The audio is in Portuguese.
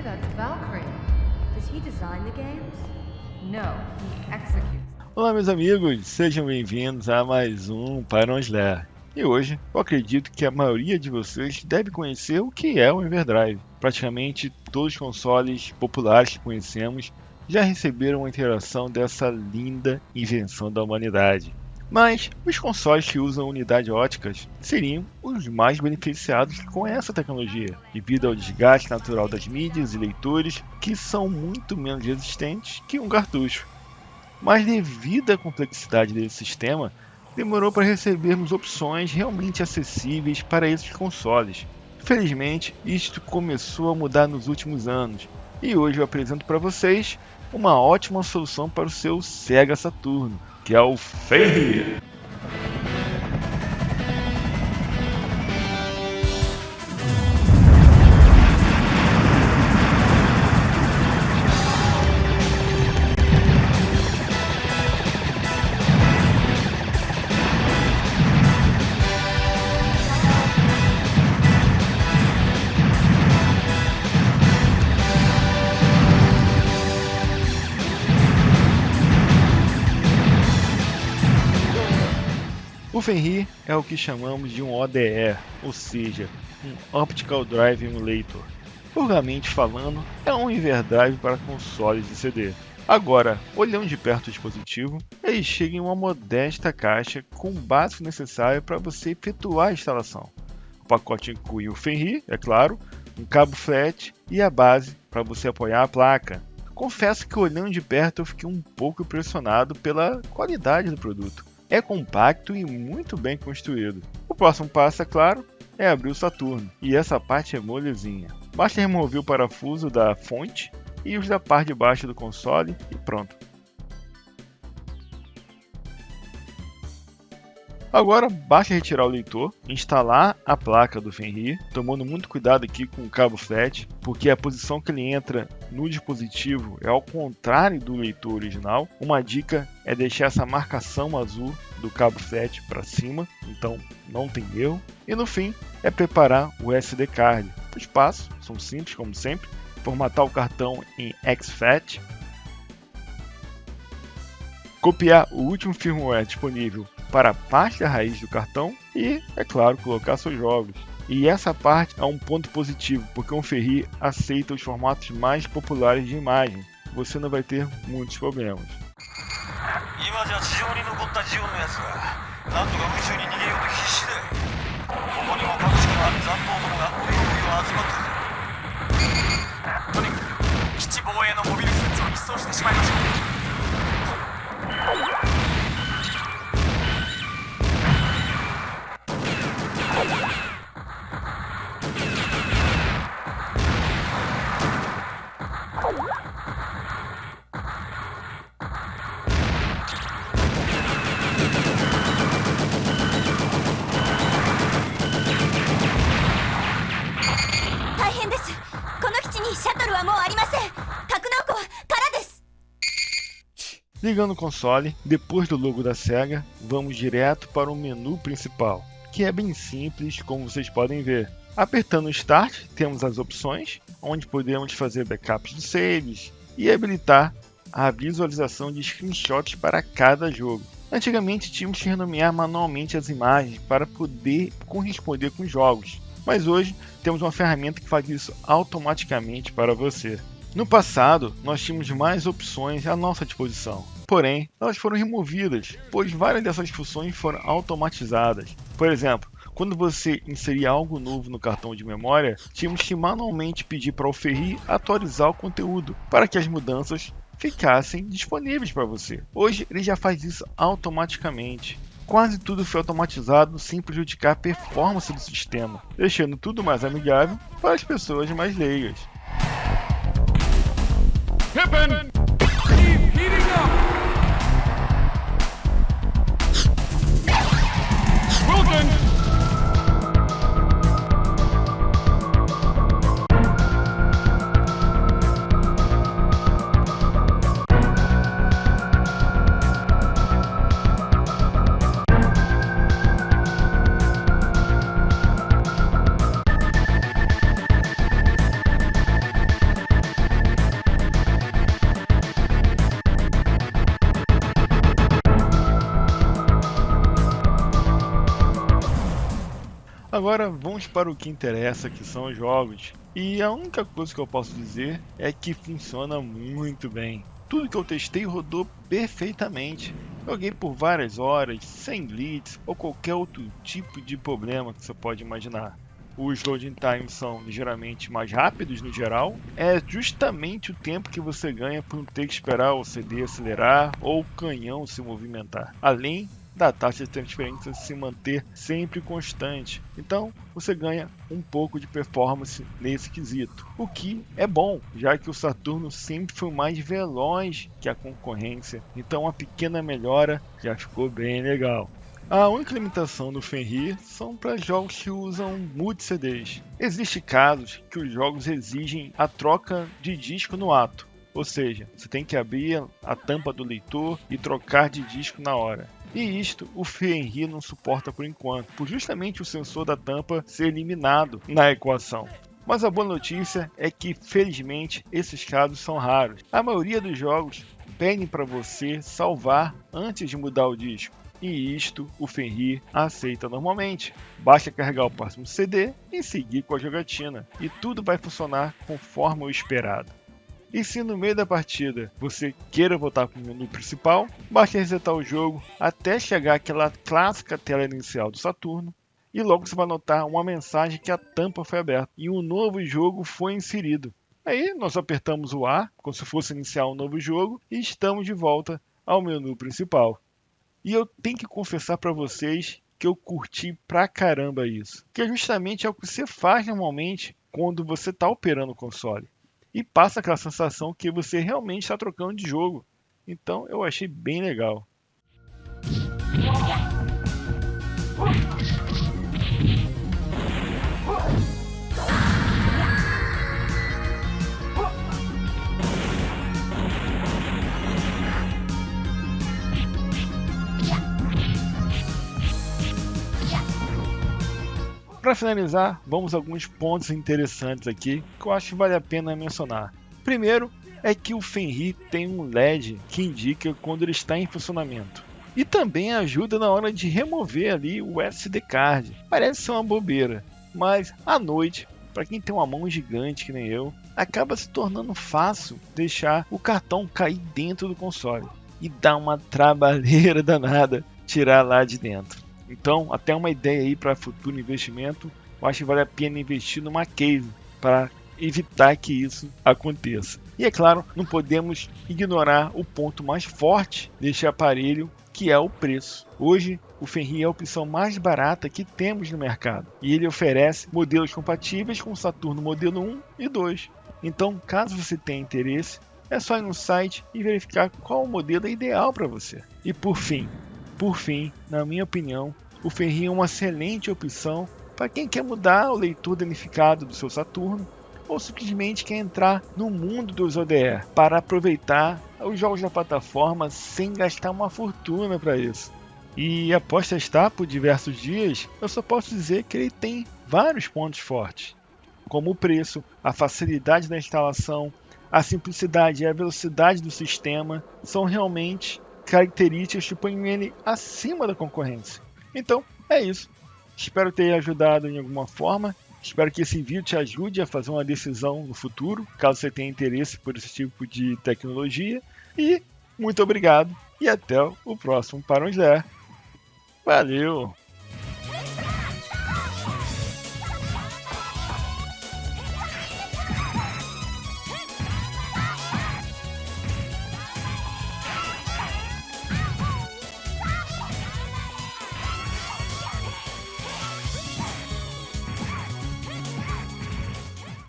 that's Valkyrie. Does he design the games? No, he executes. Olá, meus amigos, sejam bem-vindos a mais um Pyrons Lair. E hoje, eu acredito que a maioria de vocês deve conhecer o que é o Everdrive. Praticamente todos os consoles populares que conhecemos já receberam uma interação dessa linda invenção da humanidade. Mas os consoles que usam unidades óticas seriam os mais beneficiados com essa tecnologia, devido ao desgaste natural das mídias e leitores, que são muito menos resistentes que um cartucho. Mas devido à complexidade desse sistema, demorou para recebermos opções realmente acessíveis para esses consoles. Felizmente, isto começou a mudar nos últimos anos, e hoje eu apresento para vocês uma ótima solução para o seu Sega Saturno, que é o Fenrir. O Fenrir é o que chamamos de um ODE, ou seja, um Optical Drive Emulator. Vulgarmente falando, é um Everdrive para consoles de CD. Agora, olhando de perto o dispositivo, ele chega em uma modesta caixa com o básico necessário para você efetuar a instalação. O pacote inclui o Fenrir, é claro, um cabo flat e a base para você apoiar a placa. Confesso que olhando de perto eu fiquei um pouco impressionado pela qualidade do produto. É compacto e muito bem construído. O próximo passo, é claro, é abrir o Saturno, e essa parte é molezinha. Basta remover o parafuso da fonte e os da parte de baixo do console e pronto. Agora basta retirar o leitor, instalar a placa do Fenrir, tomando muito cuidado aqui com o cabo flat, porque a posição que ele entra no dispositivo é ao contrário do leitor original. Uma dica é deixar essa marcação azul do cabo flat para cima, então não tem erro. E no fim é preparar o SD card. Os passos são simples como sempre: formatar o cartão em exFAT, copiar o último firmware disponível para a parte da raiz do cartão e, é claro, colocar seus jogos. E essa parte é um ponto positivo, porque o Fenrir aceita os formatos mais populares de imagem. Você não vai ter muitos problemas. Ligando o console, depois do logo da Sega, vamos direto para o menu principal, que é bem simples, como vocês podem ver. Apertando o Start, temos as opções, onde podemos fazer backups de saves e habilitar a visualização de screenshots para cada jogo. Antigamente tínhamos que renomear manualmente as imagens para poder corresponder com os jogos, mas hoje temos uma ferramenta que faz isso automaticamente para você. No passado, nós tínhamos mais opções à nossa disposição, porém, elas foram removidas, pois várias dessas funções foram automatizadas. Por exemplo, quando você inseria algo novo no cartão de memória, tínhamos que manualmente pedir para o Fenrir atualizar o conteúdo, para que as mudanças ficassem disponíveis para você. Hoje, ele já faz isso automaticamente. Quase tudo foi automatizado sem prejudicar a performance do sistema, deixando tudo mais amigável para as pessoas mais leigas. Pippin! Keep heating up! Wilton! Agora vamos para o que interessa, que são os jogos. E a única coisa que eu posso dizer é que funciona muito bem. Tudo que eu testei rodou perfeitamente. Joguei por várias horas, sem glitch ou qualquer outro tipo de problema que você pode imaginar. Os loading times são ligeiramente mais rápidos no geral. É justamente o tempo que você ganha por não ter que esperar o CD acelerar ou o canhão se movimentar. Além da taxa de transferência se manter sempre constante. Então você ganha um pouco de performance nesse quesito. O que é bom, já que o Saturno sempre foi mais veloz que a concorrência. Então uma pequena melhora já ficou bem legal. A única limitação do Fenrir são para jogos que usam multi-CDs. Existem casos que os jogos exigem a troca de disco no ato, ou seja, você tem que abrir a tampa do leitor e trocar de disco na hora. E isto o Fenrir não suporta por enquanto, por justamente o sensor da tampa ser eliminado na equação. Mas a boa notícia é que, felizmente, esses casos são raros. A maioria dos jogos pedem para você salvar antes de mudar o disco. E isto o Fenrir aceita normalmente. Basta carregar o próximo CD e seguir com a jogatina. E tudo vai funcionar conforme o esperado. E se no meio da partida você queira voltar para o menu principal, basta resetar o jogo até chegar àquela clássica tela inicial do Saturno. E logo você vai notar uma mensagem que a tampa foi aberta e um novo jogo foi inserido. Aí nós apertamos o A, como se fosse iniciar um novo jogo, e estamos de volta ao menu principal. E eu tenho que confessar para vocês que eu curti pra caramba isso. Que é justamente o que você faz normalmente quando você está operando o console. E passa aquela sensação que você realmente está trocando de jogo. Então eu achei bem legal. Para finalizar, vamos a alguns pontos interessantes aqui que eu acho que vale a pena mencionar. Primeiro é que o Fenrir tem um LED que indica quando ele está em funcionamento. E também ajuda na hora de remover ali o SD card. Parece ser uma bobeira, mas à noite, para quem tem uma mão gigante que nem eu, acaba se tornando fácil deixar o cartão cair dentro do console. E dá uma trabalheira danada tirar lá de dentro. Então, até uma ideia aí para futuro investimento, eu acho que vale a pena investir numa case para evitar que isso aconteça. E é claro, não podemos ignorar o ponto mais forte deste aparelho, que é o preço. Hoje, o Fenrir é a opção mais barata que temos no mercado e ele oferece modelos compatíveis com o Saturno modelo 1 e 2. Então, caso você tenha interesse, é só ir no site e verificar qual o modelo é ideal para você. E por fim, na minha opinião, o Fenrir é uma excelente opção para quem quer mudar o leitor danificado do seu Saturno ou simplesmente quer entrar no mundo dos ODR para aproveitar os jogos da plataforma sem gastar uma fortuna para isso. E após testar por diversos dias, eu só posso dizer que ele tem vários pontos fortes, como o preço, a facilidade da instalação, a simplicidade e a velocidade do sistema são realmente características que põem ele acima da concorrência. Então, é isso. Espero ter ajudado em alguma forma. Espero que esse vídeo te ajude a fazer uma decisão no futuro, caso você tenha interesse por esse tipo de tecnologia. E muito obrigado e até o próximo Para Onde Der. Valeu!